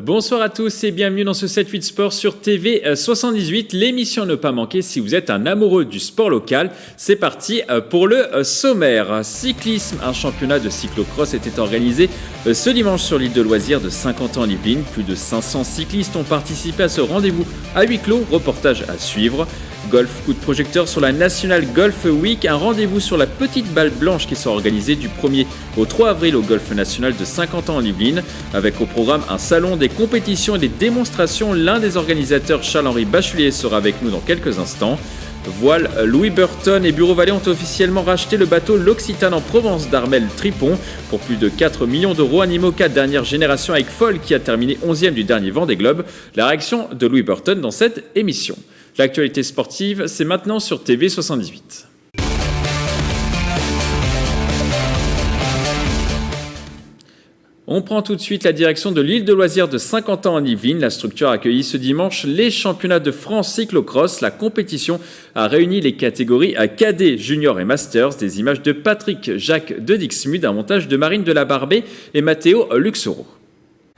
Bonsoir à tous et bienvenue dans ce 7-8 Sport sur TV 78, l'émission à ne pas manquer si vous êtes un amoureux du sport local. C'est parti pour le sommaire. Cyclisme, un championnat de cyclocross était organisé ce dimanche sur l'île de loisirs de Saint-Quentin-en-Yvelines. Plus de 500 cyclistes ont participé à ce rendez-vous à huis clos, reportage à suivre. Golf, coup de projecteur sur la National Golf Week, un rendez-vous sur la petite balle blanche qui sera organisé du 1er au 3 avril au Golf National de Saint-Quentin-en-Yvelines, avec au programme un salon, des compétitions et des démonstrations. L'un des organisateurs, Charles-Henri Bachelier, sera avec nous dans quelques instants. Voile, Louis Burton et Bureau Vallée ont officiellement racheté le bateau L'Occitane en Provence d'Armel Tripon pour plus de 4 millions d'euros. Un IMOCA dernière génération avec Foll qui a terminé 11e du dernier Vendée Globe. La réaction de Louis Burton dans cette émission. L'actualité sportive, c'est maintenant sur TV 78. On prend tout de suite la direction de l'île de loisirs de Saint-Quentin-en-Yvelines. La structure a accueilli ce dimanche les championnats de France cyclocross. La compétition a réuni les catégories à cadets, juniors et masters. Des images de Patrick Jacques de Dixmude, un montage de Marine Delabarbé et Matteo Luxoro.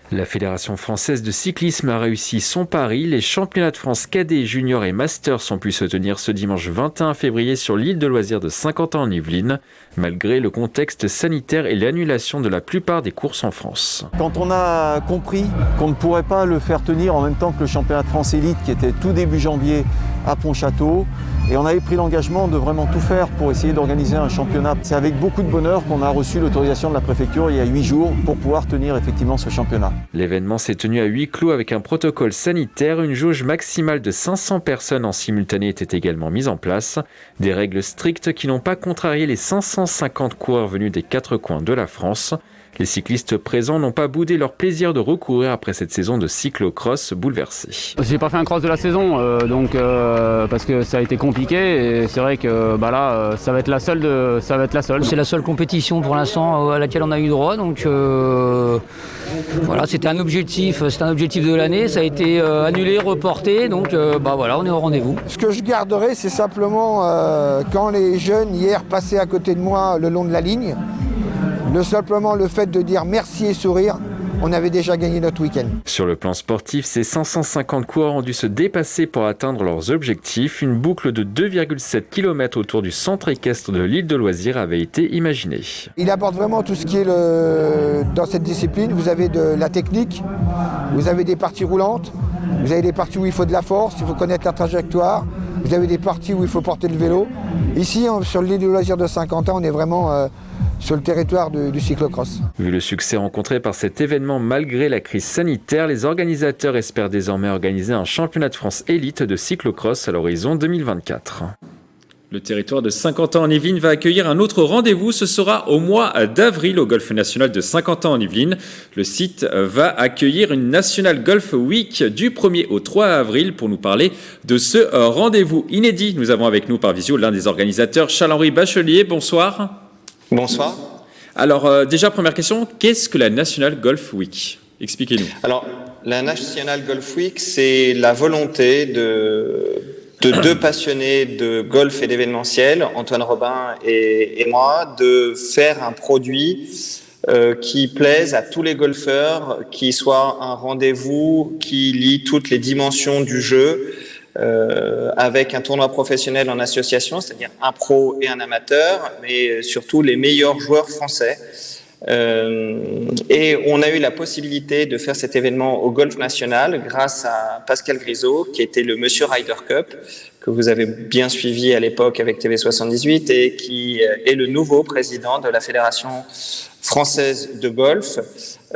La Fédération française de cyclisme a réussi son pari. Les championnats de France cadets, juniors et masters ont pu se tenir ce dimanche 21 février sur l'île de loisirs de Saint-Quentin-en-Yvelines, malgré le contexte sanitaire et l'annulation de la plupart des courses en France. Quand on a compris qu'on ne pourrait pas le faire tenir en même temps que le championnat de France élite qui était tout début janvier à Pontchâteau, et on avait pris l'engagement de vraiment tout faire pour essayer d'organiser un championnat. C'est avec beaucoup de bonheur qu'on a reçu l'autorisation de la préfecture il y a 8 jours pour pouvoir tenir effectivement ce championnat. L'événement s'est tenu à huis clos avec un protocole sanitaire. Une jauge maximale de 500 personnes en simultané était également mise en place. Des règles strictes qui n'ont pas contrarié les 550 coureurs venus des 4 coins de la France. Les cyclistes présents n'ont pas boudé leur plaisir de recourir après cette saison de cyclocross bouleversée. J'ai pas fait un cross de la saison, parce que ça a été compliqué et c'est vrai que là, ça va être la seule. C'est la seule compétition pour l'instant à laquelle on a eu droit, donc voilà, c'était un objectif de l'année, ça a été annulé, reporté, donc on est au rendez-vous. Ce que je garderai, c'est simplement quand les jeunes hier passaient à côté de moi le long de la ligne. Simplement le fait de dire merci et sourire, on avait déjà gagné notre week-end. Sur le plan sportif, ces 550 coureurs ont dû se dépasser pour atteindre leurs objectifs. Une boucle de 2,7 km autour du centre équestre de l'île de loisirs avait été imaginée. Il aborde vraiment tout ce qui est dans cette discipline. Vous avez de la technique, vous avez des parties roulantes, vous avez des parties où il faut de la force, il faut connaître la trajectoire, vous avez des parties où il faut porter le vélo. Ici, sur l'île de loisirs de Saint-Quentin, on est vraiment sur le territoire du cyclocross. Vu le succès rencontré par cet événement malgré la crise sanitaire, les organisateurs espèrent désormais organiser un championnat de France élite de cyclocross à l'horizon 2024. Le territoire de Saint-Quentin-en-Yvelines va accueillir un autre rendez-vous. Ce sera au mois d'avril au Golf National de Saint-Quentin-en-Yvelines. Le site va accueillir une National Golf Week du 1er au 3 avril. Pour nous parler de ce rendez-vous inédit, nous avons avec nous par visio l'un des organisateurs, Charles-Henri Bachelier. Bonsoir. Bonsoir. Alors déjà, première question, qu'est-ce que la National Golf Week ? Expliquez-nous. Alors, la National Golf Week, c'est la volonté de deux passionnés de golf et d'événementiel, Antoine Robin et moi, de faire un produit qui plaise à tous les golfeurs, qui soit un rendez-vous qui lie toutes les dimensions du jeu, avec un tournoi professionnel en association, c'est-à-dire un pro et un amateur, mais surtout les meilleurs joueurs français. Et on a eu la possibilité de faire cet événement au Golf National grâce à Pascal Grisot, qui était le Monsieur Ryder Cup, que vous avez bien suivi à l'époque avec TV78 et qui est le nouveau président de la Fédération française de golf,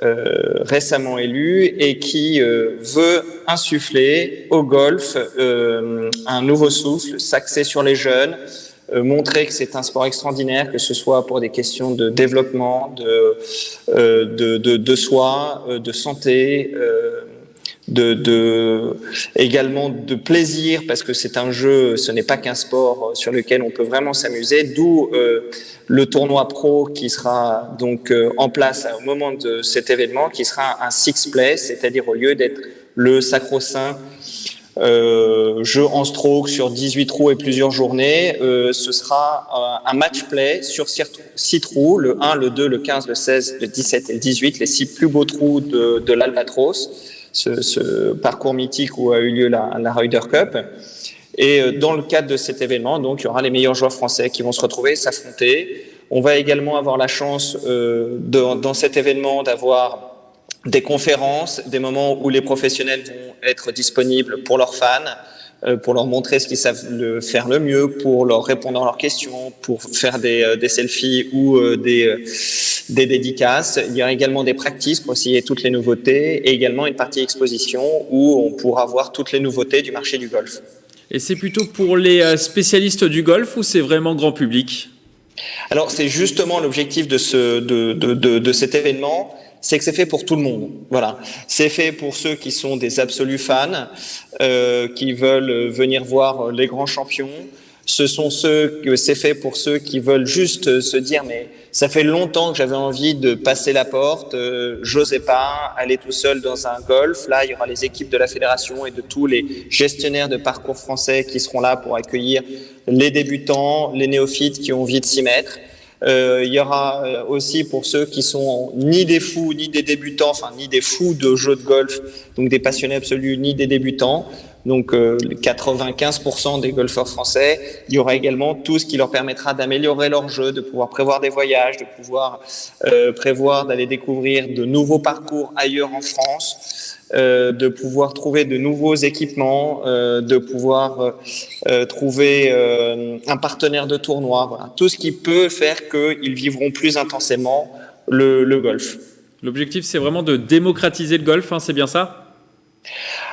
récemment élu, et qui veut insuffler au golf un nouveau souffle, s'axer sur les jeunes, montrer que c'est un sport extraordinaire, que ce soit pour des questions de développement, de soi, de santé, également de plaisir, parce que c'est un jeu, ce n'est pas qu'un sport sur lequel on peut vraiment s'amuser, d'où le tournoi pro qui sera donc en place au moment de cet événement, qui sera un six-play, c'est-à-dire au lieu d'être le sacro-saint jeu en stroke sur 18 trous et plusieurs journées, ce sera un match play sur 6 trous, le 1, le 2, le 15, le 16, le 17 et le 18, les 6 plus beaux trous de l'Albatros, ce parcours mythique où a eu lieu la Ryder Cup. Et dans le cadre de cet événement, donc, il y aura les meilleurs joueurs français qui vont se retrouver, s'affronter. On va également avoir la chance dans cet événement d'avoir des conférences, des moments où les professionnels vont être disponibles pour leurs fans, pour leur montrer ce qu'ils savent faire le mieux, pour leur répondre à leurs questions, pour faire des selfies ou des dédicaces. Il y aura également des practices pour essayer toutes les nouveautés et également une partie exposition où on pourra voir toutes les nouveautés du marché du golf. Et c'est plutôt pour les spécialistes du golf ou c'est vraiment grand public ? Alors, c'est justement l'objectif de cet événement, c'est que c'est fait pour tout le monde. Voilà, c'est fait pour ceux qui sont des absolus fans, qui veulent venir voir les grands champions. C'est fait pour ceux qui veulent juste se dire mais ça fait longtemps que j'avais envie de passer la porte, j'osais pas aller tout seul dans un golf. Là, il y aura les équipes de la fédération et de tous les gestionnaires de parcours français qui seront là pour accueillir les débutants, les néophytes qui ont envie de s'y mettre. Il y aura aussi pour ceux qui sont ni des fous, ni des débutants, enfin ni des fous de jeux de golf, donc des passionnés absolus, ni des débutants. Donc 95% des golfeurs français. Il y aura également tout ce qui leur permettra d'améliorer leur jeu, de pouvoir prévoir des voyages, de pouvoir prévoir d'aller découvrir de nouveaux parcours ailleurs en France, de pouvoir trouver de nouveaux équipements, de pouvoir trouver un partenaire de tournoi. Voilà. Tout ce qui peut faire qu'ils vivront plus intensément le golf. L'objectif, c'est vraiment de démocratiser le golf, hein, c'est bien ça ?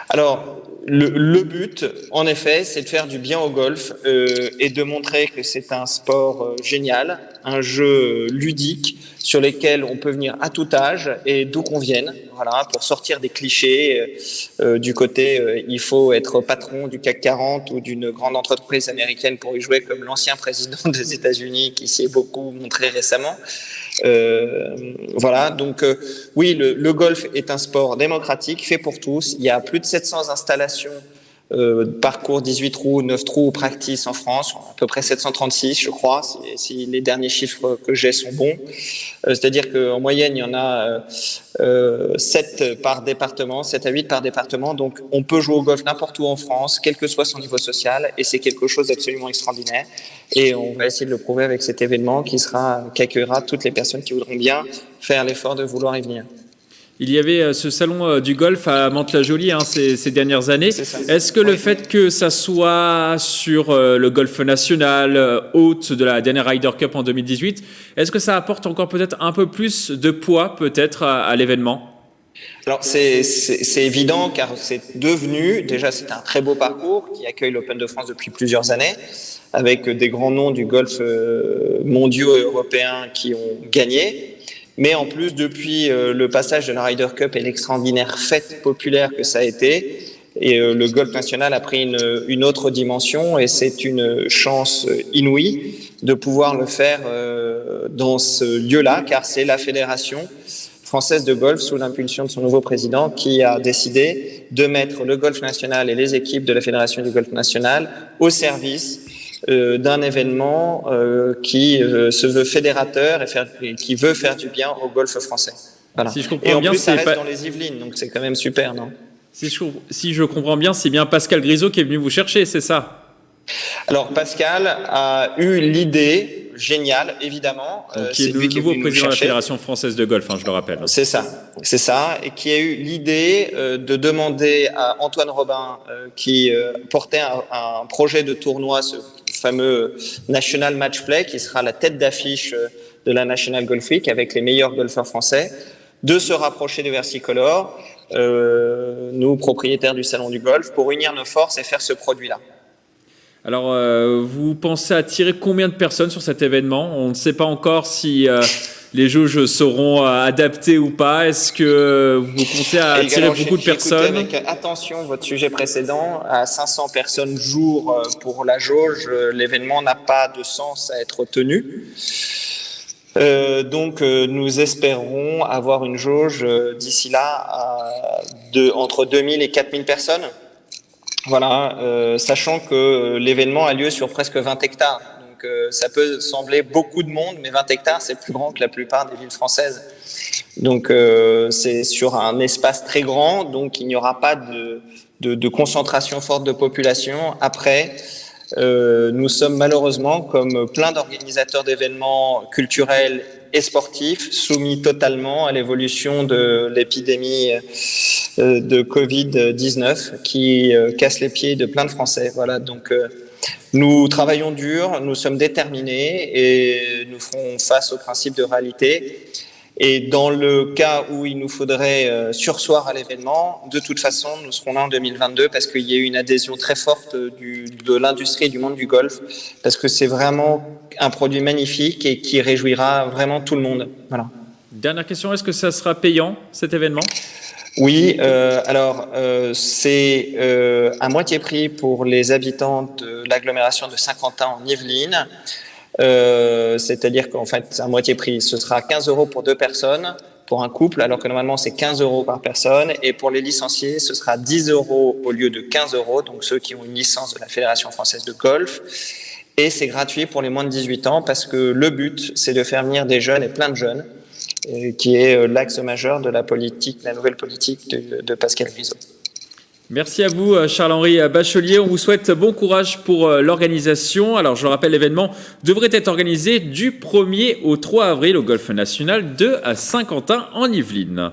Alors, le but, en effet, c'est de faire du bien au golf et de montrer que c'est un sport génial, un jeu ludique sur lequel on peut venir à tout âge et d'où qu'on vienne, voilà, pour sortir des clichés du côté il faut être patron du CAC 40 ou d'une grande entreprise américaine pour y jouer, comme l'ancien président des États-Unis qui s'y est beaucoup montré récemment. Voilà, donc oui, le golf est un sport démocratique, fait pour tous. Il y a plus de 700 installations parcours 18 trous, 9 trous practice en France, à peu près 736 je crois, si les derniers chiffres que j'ai sont bons. C'est-à-dire qu'en moyenne, il y en a 7 par département, 7 à 8 par département. Donc on peut jouer au golf n'importe où en France, quel que soit son niveau social, et c'est quelque chose d'absolument extraordinaire. Et on va essayer de le prouver avec cet événement qui accueillera toutes les personnes qui voudront bien faire l'effort de vouloir y venir. Il y avait ce salon du golf à Mantes-la-Jolie ces dernières années. Est-ce que le fait que ça soit sur le golf national, hôte de la dernière Ryder Cup en 2018, est-ce que ça apporte encore peut-être un peu plus de poids peut-être à l'événement ? Alors c'est évident car c'est devenu, déjà c'est un très beau parcours qui accueille l'Open de France depuis plusieurs années, avec des grands noms du golf mondiaux et européens qui ont gagné. Mais en plus, depuis le passage de la Ryder Cup et l'extraordinaire fête populaire que ça a été, et le golf national a pris une autre dimension, et c'est une chance inouïe de pouvoir le faire dans ce lieu-là, car c'est la Fédération française de golf, sous l'impulsion de son nouveau président, qui a décidé de mettre le golf national et les équipes de la Fédération du golf national au service d'un événement qui se veut fédérateur et qui veut faire du bien au golf français. Voilà. Si je comprends et en bien, plus, ça reste dans les Yvelines, donc c'est quand même super, non ? Si je comprends bien, c'est bien Pascal Grisot qui est venu vous chercher, c'est ça ? Alors Pascal a eu l'idée géniale, évidemment. Qui est le nouveau président de la Fédération française de golf, je le rappelle. C'est ça, et qui a eu l'idée de demander à Antoine Robin, qui portait un projet de tournoi, ce fameux National Match Play, qui sera la tête d'affiche de la National Golf Week avec les meilleurs golfeurs français, de se rapprocher de Versicolor, nous propriétaires du salon du golf, pour unir nos forces et faire ce produit-là. Alors, vous pensez attirer combien de personnes sur cet événement ? On ne sait pas encore si les jauges seront adaptées ou pas. Est-ce que vous comptez attirer beaucoup de personnes ? Avec attention votre sujet précédent, à 500 personnes jour pour la jauge, l'événement n'a pas de sens à être tenu. Donc nous espérons avoir une jauge d'ici là entre 2000 et 4000 personnes. Voilà, sachant que l'événement a lieu sur presque 20 hectares. Donc ça peut sembler beaucoup de monde, mais 20 hectares, c'est plus grand que la plupart des villes françaises. Donc c'est sur un espace très grand, donc il n'y aura pas de concentration forte de population. Après, nous sommes malheureusement, comme plein d'organisateurs d'événements culturels et sportifs, soumis totalement à l'évolution de l'épidémie de Covid-19 qui casse les pieds de plein de Français. Voilà, donc nous travaillons dur, nous sommes déterminés et nous ferons face au principe de réalité. Et dans le cas où il nous faudrait surseoir à l'événement, de toute façon, nous serons là en 2022 parce qu'il y a eu une adhésion très forte de l'industrie et du monde du golf, parce que c'est vraiment un produit magnifique et qui réjouira vraiment tout le monde. Voilà. Dernière question, est-ce que ça sera payant, cet événement ? Oui, c'est à moitié prix pour les habitants de l'agglomération de Saint-Quentin en Yvelines. C'est-à-dire qu'en fait, à moitié prix, ce sera 15 € pour 2 personnes, pour un couple, alors que normalement c'est 15 € par personne. Et pour les licenciés, ce sera 10 € au lieu de 15 €, donc ceux qui ont une licence de la Fédération française de golf. Et c'est gratuit pour les moins de 18 ans parce que le but, c'est de faire venir des jeunes et plein de jeunes, qui est l'axe majeur de la politique, la nouvelle politique de Pascal Grisot. Merci à vous, Charles-Henri Bachelier. On vous souhaite bon courage pour l'organisation. Alors, je le rappelle, l'événement devrait être organisé du 1er au 3 avril au Golf National de Saint-Quentin en Yvelines.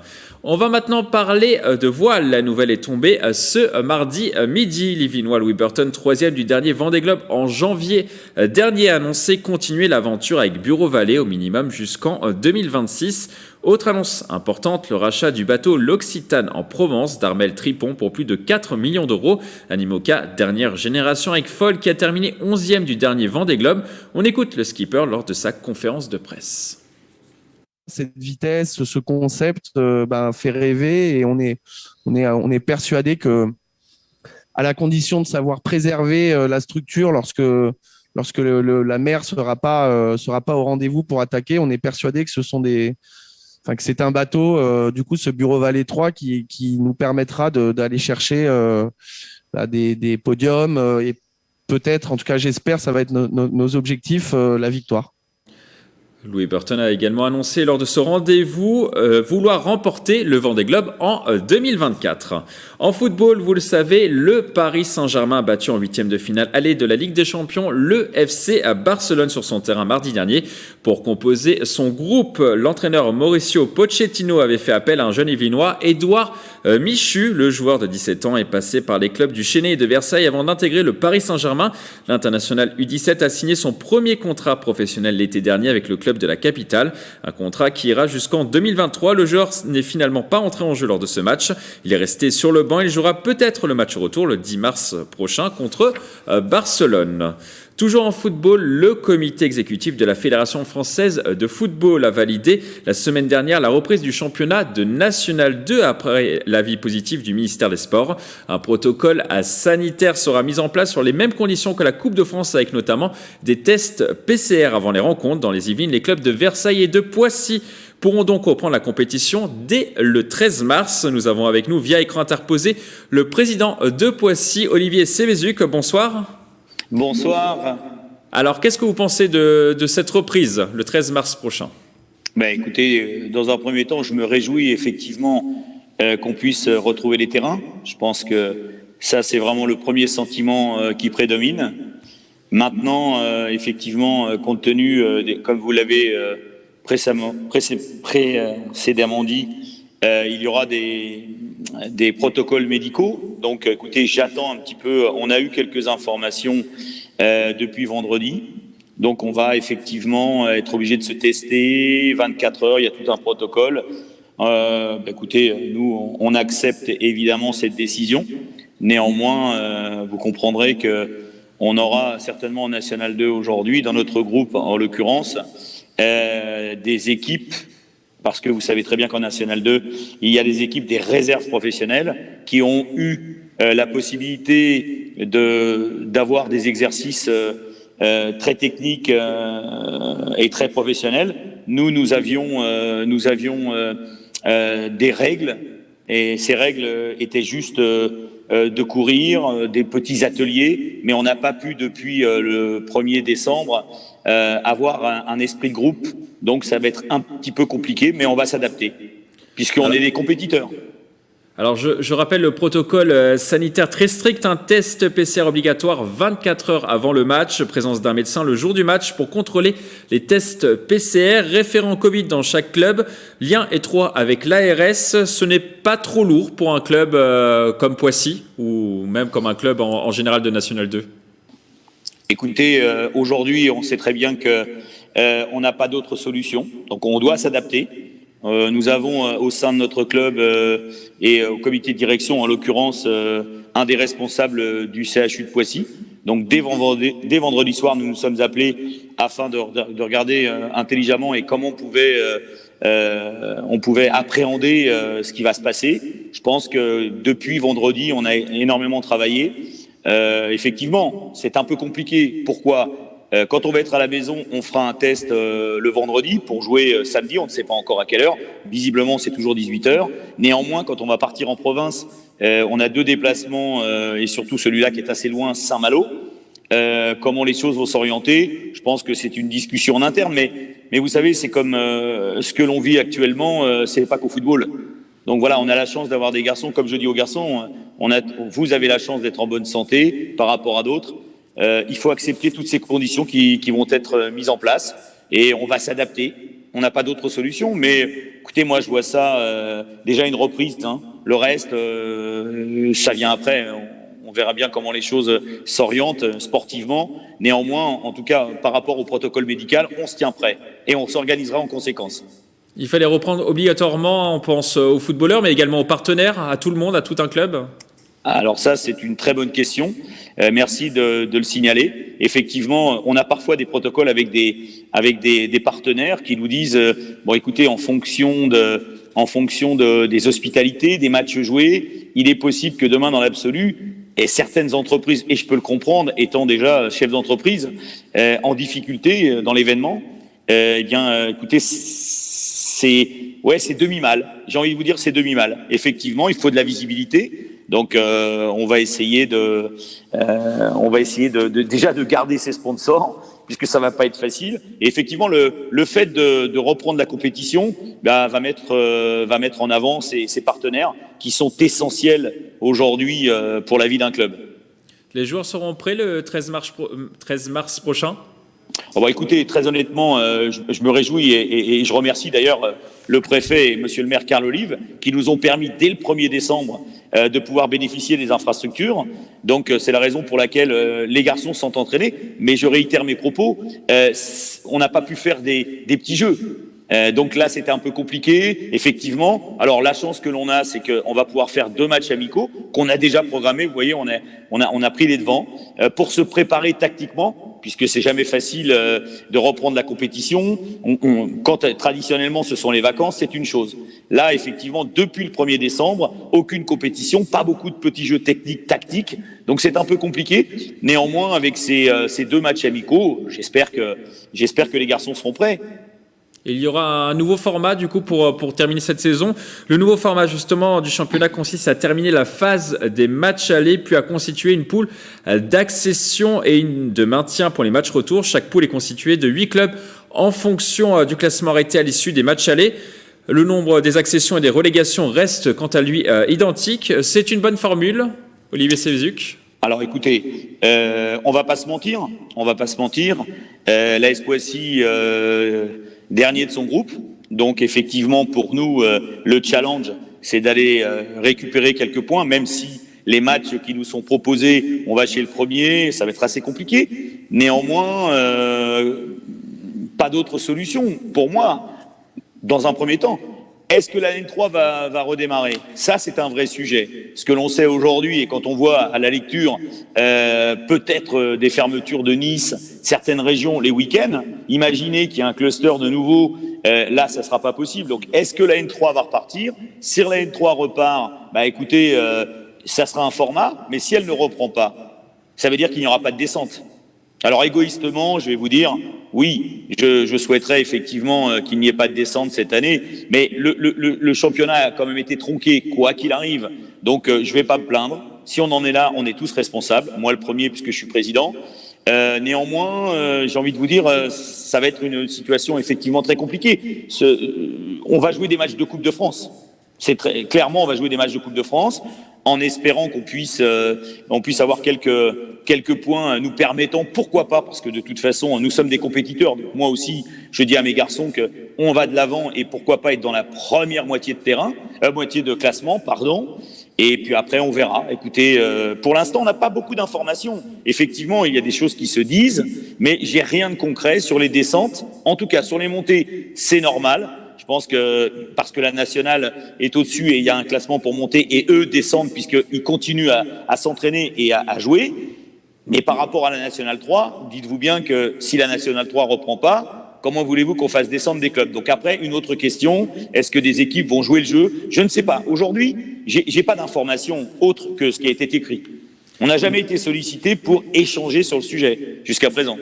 On va maintenant parler de voile. La nouvelle est tombée ce mardi midi. L'Yvelinois Louis Burton, 3e du dernier Vendée Globe en janvier dernier, a annoncé continuer l'aventure avec Bureau Vallée au minimum jusqu'en 2026. Autre annonce importante, le rachat du bateau l'Occitane en Provence d'Armel Tripon pour plus de 4 millions d'euros. Un IMOCA dernière génération avec Foll qui a terminé 11e du dernier Vendée Globe. On écoute le skipper lors de sa conférence de presse. Cette vitesse, ce concept fait rêver et on est persuadé que, à la condition de savoir préserver la structure lorsque la mer sera pas au rendez-vous pour attaquer, on est persuadé que que c'est un bateau, du coup, ce Bureau Vallée 3 qui nous permettra d'aller chercher des podiums et peut-être, en tout cas j'espère, ça va être nos objectifs, la victoire. Louis Burton a également annoncé lors de ce rendez-vous vouloir remporter le Vendée Globe en 2024. En football, vous le savez, le Paris Saint-Germain a battu en 8e de finale aller de la Ligue des Champions le FC à Barcelone sur son terrain mardi dernier. Pour composer son groupe, l'entraîneur Mauricio Pochettino avait fait appel à un jeune Yvelinois, Édouard Michu. Le joueur de 17 ans est passé par les clubs du Chennai et de Versailles avant d'intégrer le Paris Saint-Germain. L'international U17 a signé son premier contrat professionnel l'été dernier avec le club de la capitale. Un contrat qui ira jusqu'en 2023. Le joueur n'est finalement pas entré en jeu lors de ce match. Il est resté sur le banc. Il jouera peut-être le match retour le 10 mars prochain contre Barcelone. Toujours en football, le comité exécutif de la Fédération française de football a validé la semaine dernière la reprise du championnat de National 2 après l'avis positif du ministère des Sports. Un protocole sanitaire sera mis en place sur les mêmes conditions que la Coupe de France avec notamment des tests PCR avant les rencontres. Dans les Yvelines, les clubs de Versailles et de Poissy pourront donc reprendre la compétition dès le 13 mars. Nous avons avec nous, via écran interposé, le président de Poissy, Olivier Sévézuc. Bonsoir. Bonsoir. Alors, qu'est-ce que vous pensez de cette reprise, le 13 mars prochain ? Écoutez, dans un premier temps, je me réjouis effectivement qu'on puisse retrouver les terrains. Je pense que ça, c'est vraiment le premier sentiment qui prédomine. Maintenant, effectivement, compte tenu, comme vous l'avez précédemment dit, il y aura des protocoles médicaux. Donc, écoutez, j'attends un petit peu. On a eu quelques informations depuis vendredi. Donc, on va effectivement être obligé de se tester 24 heures. Il y a tout un protocole. Écoutez, nous, on accepte évidemment cette décision. Néanmoins, vous comprendrez que on aura certainement en National 2 aujourd'hui, dans notre groupe en l'occurrence, des équipes. Parce que vous savez très bien qu'en National 2, il y a des équipes des réserves professionnelles qui ont eu la possibilité d'avoir des exercices très techniques et très professionnels. Nous avions des règles et ces règles étaient juste de courir, des petits ateliers, mais on n'a pas pu depuis le 1er décembre avoir un esprit de groupe. Donc ça va être un petit peu compliqué, mais on va s'adapter. puisqu'on est des compétiteurs. Alors je rappelle le protocole sanitaire très strict, un test PCR obligatoire 24 heures avant le match, présence d'un médecin le jour du match pour contrôler les tests PCR, référent Covid dans chaque club, lien étroit avec l'ARS, ce n'est pas trop lourd pour un club comme Poissy ou même comme un club en général de National 2. Écoutez, aujourd'hui on sait très bien que on n'a pas d'autre solution, donc on doit s'adapter. Nous avons au sein de notre club et au comité de direction, en l'occurrence, un des responsables du CHU de Poissy. Donc dès vendredi soir, nous nous sommes appelés afin de regarder intelligemment et comment on pouvait appréhender ce qui va se passer. Je pense que depuis vendredi, on a énormément travaillé. Effectivement, c'est un peu compliqué. Pourquoi ? Quand on va être à la maison, on fera un test le vendredi pour jouer samedi, on ne sait pas encore à quelle heure. Visiblement, c'est toujours 18h. Néanmoins, quand on va partir en province, on a 2 déplacements et surtout celui-là qui est assez loin, Saint-Malo. Comment les choses vont s'orienter, je pense que c'est une discussion en interne, mais vous savez, c'est comme ce que l'on vit actuellement, c'est pas qu'au football. Donc voilà, on a la chance d'avoir des garçons, comme je dis aux garçons, vous avez la chance d'être en bonne santé par rapport à d'autres. Il faut accepter toutes ces conditions qui vont être mises en place et on va s'adapter. On n'a pas d'autre solution, mais écoutez, moi je vois ça déjà une reprise. Hein. Le reste, ça vient après. On verra bien comment les choses s'orientent sportivement. Néanmoins, en tout cas, par rapport au protocole médical, on se tient prêt et on s'organisera en conséquence. Il fallait reprendre obligatoirement, on pense aux footballeurs, mais également aux partenaires, à tout le monde, à tout un club. Alors ça, c'est une très bonne question. Merci de le signaler. Effectivement, on a parfois des protocoles avec des partenaires qui nous disent bon, écoutez, en fonction des hospitalités, des matchs joués, il est possible que demain, dans l'absolu, et certaines entreprises, et je peux le comprendre, étant déjà chef d'entreprise, en difficulté dans l'événement, écoutez, c'est demi-mal. J'ai envie de vous dire, c'est demi-mal. Effectivement, il faut de la visibilité. Donc, on va essayer déjà de garder ses sponsors, puisque ça va pas être facile. Et effectivement, le fait de reprendre la compétition, va mettre en avant ces partenaires qui sont essentiels aujourd'hui pour la vie d'un club. Les joueurs seront prêts le 13 mars prochain. Écoutez, très honnêtement, je me réjouis et je remercie d'ailleurs le préfet et monsieur le maire Carl Olive qui nous ont permis dès le 1er décembre de pouvoir bénéficier des infrastructures. Donc c'est la raison pour laquelle les garçons sont entraînés. Mais je réitère mes propos, on n'a pas pu faire des petits jeux. Donc là, c'était un peu compliqué, effectivement. Alors la chance que l'on a, c'est qu'on va pouvoir faire 2 matchs amicaux qu'on a déjà programmés. Vous voyez, on a pris les devants pour se préparer tactiquement, puisque c'est jamais facile de reprendre la compétition. Quand traditionnellement ce sont les vacances, c'est une chose. Là, effectivement, depuis le 1er décembre, aucune compétition, pas beaucoup de petits jeux techniques, tactiques. Donc c'est un peu compliqué. Néanmoins, avec ces 2 matchs amicaux, j'espère que les garçons seront prêts. Il y aura un nouveau format du coup pour terminer cette saison. Le nouveau format justement du championnat consiste à terminer la phase des matchs allés puis à constituer une poule d'accession et une de maintien pour les matchs retour. Chaque poule est constituée de 8 clubs en fonction du classement arrêté à l'issue des matchs allés. Le nombre des accessions et des relégations reste quant à lui identique. C'est une bonne formule, Olivier Sévézuc. Alors écoutez, on va pas se mentir. L'AS Poissy dernier de son groupe. Donc effectivement, pour nous, le challenge, c'est d'aller récupérer quelques points, même si les matchs qui nous sont proposés, on va chez le premier, ça va être assez compliqué. Néanmoins, pas d'autre solution pour moi, dans un premier temps. Est-ce que la N3 va redémarrer ? Ça, c'est un vrai sujet. Ce que l'on sait aujourd'hui, et quand on voit à la lecture peut-être des fermetures de Nice, certaines régions les week-ends, imaginez qu'il y a un cluster de nouveau, là, ça sera pas possible. Donc, est-ce que la N3 va repartir ? Si la N3 repart, écoutez, ça sera un format, mais si elle ne reprend pas, ça veut dire qu'il n'y aura pas de descente. Alors égoïstement, je vais vous dire, oui, je souhaiterais effectivement qu'il n'y ait pas de descente cette année, mais le championnat a quand même été tronqué, quoi qu'il arrive. Donc je vais pas me plaindre. Si on en est là, on est tous responsables. Moi le premier, puisque je suis président. Néanmoins, j'ai envie de vous dire, ça va être une situation effectivement très compliquée. On va jouer des matchs de Coupe de France. Clairement, on va jouer des matchs de Coupe de France en espérant qu'on puisse avoir quelques points nous permettant, pourquoi pas, parce que de toute façon, nous sommes des compétiteurs. Donc moi aussi, je dis à mes garçons que on va de l'avant et pourquoi pas être dans la première moitié de classement, pardon. Et puis après, on verra. Écoutez, pour l'instant, on n'a pas beaucoup d'informations. Effectivement, il y a des choses qui se disent, mais j'ai rien de concret sur les descentes. En tout cas, sur les montées, c'est normal. Je pense que parce que la nationale est au-dessus et il y a un classement pour monter et eux descendent puisqu'ils continuent à s'entraîner et à jouer. Mais par rapport à la nationale 3, dites-vous bien que si la nationale 3 reprend pas, comment voulez-vous qu'on fasse descendre des clubs? Donc après, une autre question, est-ce que des équipes vont jouer le jeu? Je ne sais pas. Aujourd'hui, j'ai pas d'informations autres que ce qui a été écrit. On n'a jamais été sollicité pour échanger sur le sujet jusqu'à présent.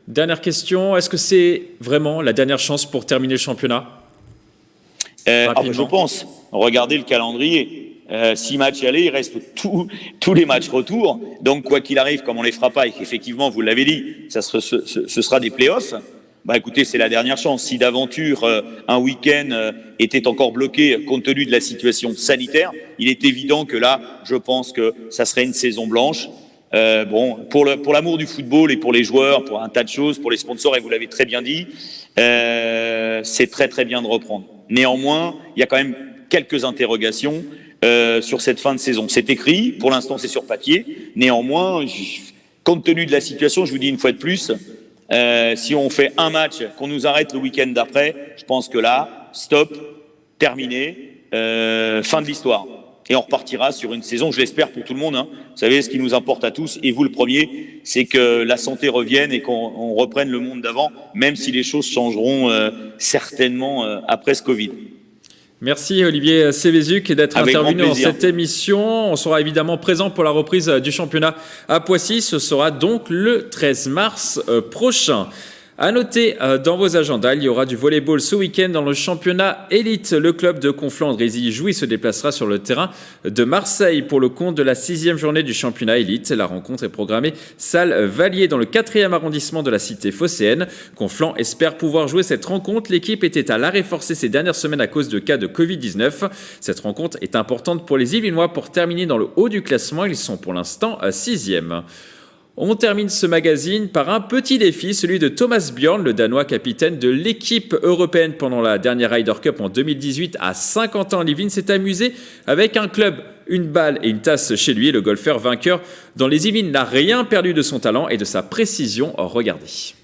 Dernière question, est-ce que c'est vraiment la dernière chance pour terminer le championnat? Je pense. Regardez le calendrier. 6 matchs aller, il reste tous les matchs retour. Donc, quoi qu'il arrive, comme on les fera pas, et qu'effectivement, vous l'avez dit, ce sera des playoffs. Bah, écoutez, c'est la dernière chance. Si d'aventure, un week-end était encore bloqué compte tenu de la situation sanitaire, il est évident que là, je pense que ça serait une saison blanche. Pour l'amour du football et pour les joueurs, pour un tas de choses, pour les sponsors, et vous l'avez très bien dit, c'est très très bien de reprendre. Néanmoins, il y a quand même quelques interrogations sur cette fin de saison. C'est écrit, pour l'instant c'est sur papier. Néanmoins, compte tenu de la situation, je vous dis une fois de plus, si on fait un match, qu'on nous arrête le week-end d'après, je pense que là, stop, terminé, fin de l'histoire. Et on repartira sur une saison, je l'espère pour tout le monde. Vous savez, ce qui nous importe à tous, et vous le premier, c'est que la santé revienne et qu'on reprenne le monde d'avant, même si les choses changeront certainement après ce Covid. Merci Olivier Sévézuc d'être intervenu dans cette émission. On sera évidemment présent pour la reprise du championnat à Poissy. Ce sera donc le 13 mars prochain. À noter dans vos agendas, il y aura du volleyball ce week-end dans le championnat élite. Le club de Conflans-Andrézy Jouy se déplacera sur le terrain de Marseille pour le compte de la 6e journée du championnat élite. La rencontre est programmée salle Valier dans le 4e arrondissement de la cité phocéenne. Conflans espère pouvoir jouer cette rencontre. L'équipe était à l'arrêt forcé ces dernières semaines à cause de cas de Covid-19. Cette rencontre est importante pour les Yvelinois pour terminer dans le haut du classement. Ils sont pour l'instant 6e. On termine ce magazine par un petit défi, celui de Thomas Bjorn, le Danois capitaine de l'équipe européenne pendant la dernière Ryder Cup en 2018 à 50 ans. Livin s'est amusé avec un club, une balle et une tasse chez lui. Le golfeur vainqueur dans les Yvelines n'a rien perdu de son talent et de sa précision. Regardez.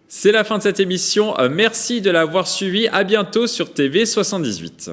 C'est la fin de cette émission. Merci de l'avoir suivi. À bientôt sur TV78.